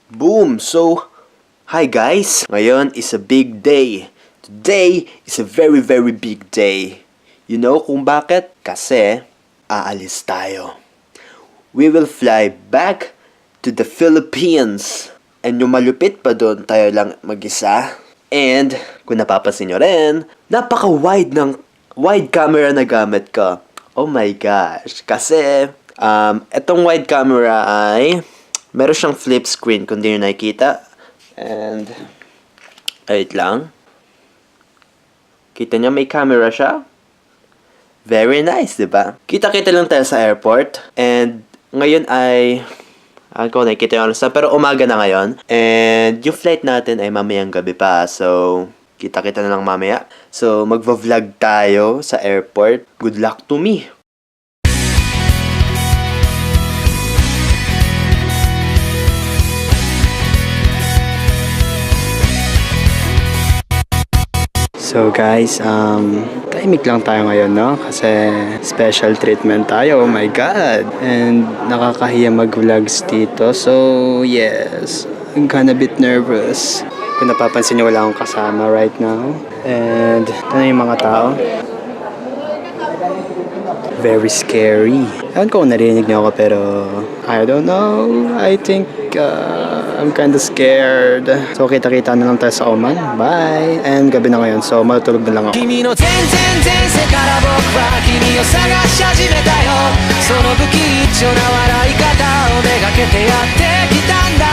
Boom! So, hi guys! Ngayon is a big day. Today is a very very big day. You know kung bakit? Kasi, aalis tayo. We will fly back to the Philippines. And yung malupit pa doon, tayo lang mag-isa. And, kung napapansin nyo rin, wide camera na gamit ko. Oh my gosh. Kasi, etong wide camera ay, meron siyang flip screen kung di nyo nakikita. And, wait lang. Kita nyo may camera siya? Very nice, diba? Kita-kita lang tayo sa airport. And, ngayon ay, ako nakikita yung alas na, pero umaga na ngayon. And, yung flight natin ay mamayang gabi pa. So, kita-kita na lang mamaya. So, magva-vlog tayo sa airport. Good luck to me! So guys, tahimik lang tayo ngayon, no? Kasi special treatment tayo, oh my God! And nakakahiya mag-vlogs dito. So, yes, I'm kinda bit nervous. Kung napapansin nyo, wala akong kasama right now. And, ito na yung mga tao. Very scary. Ewan ko kung narinig niyo ako, pero I don't know. I think I'm kinda scared. So, kita-kita na lang tayo sa Oman. Bye! And gabi na ngayon, so matulog na lang ako. 君の全然前世から僕は君を探し始めたよ。その不吉祥な笑い方をめがけてやってきたんだ。